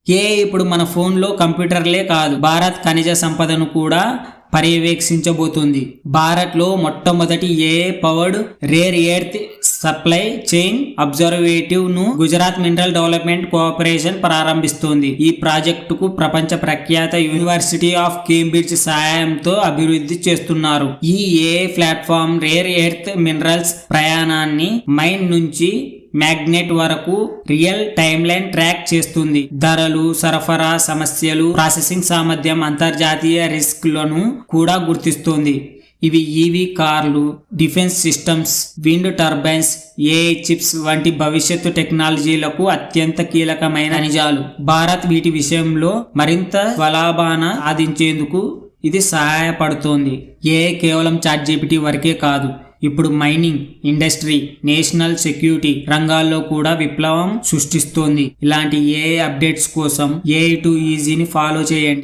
AI ఇప్పుడు మన ఫోన్లో కంప్యూటర్లే కాదు, భారత్ ఖనిజ సంపదను కూడా పర్యవేక్షించబోతుంది. భారత్లో మొట్టమొదటి AI powered rare earth supply chain observative ను గుజరాత్ మినరల్ డెవలప్మెంట్ కోఆపరేషన్ ప్రారంభిస్తోంది. ఈ ప్రాజెక్టుకు ప్రపంచ ప్రఖ్యాత యూనివర్సిటీ ఆఫ్ కేంబ్రిడ్జ్ సహాయంతో అభివృద్ధి చేస్తున్నారు. ఈ AI platform rare earth minerals ప్రయాణాన్ని మైన్ నుంచి మ్యాగ్నెట్ వరకు రియల్ టైమ్ లైన్ ట్రాక్ చేస్తుంది. ధరలు, సరఫరా సమస్యలు, ప్రాసెసింగ్ సామర్థ్యం, అంతర్జాతీయ రిస్క్లను కూడా గుర్తిస్తుంది. ఇవి ఈవీ కార్లు, defence systems, wind turbines, AI chips వంటి భవిష్యత్తు టెక్నాలజీలకు అత్యంత కీలకమైన ఖనిజాలు. భారత్ వీటి విషయంలో మరింత స్వలాభాన సాధించేందుకు ఇది సహాయపడుతోంది. ఏఐ కేవలం చాట్‌జీపీటీ వరకే కాదు, ఇప్పుడు మైనింగ్ ఇండస్ట్రీ, నేషనల్ సెక్యూరిటీ రంగాల్లో కూడా విప్లవం సృష్టిస్తోంది. ఇలాంటి ఏఐ అప్డేట్స్ కోసం AI to Easyని ఫాలో చేయండి.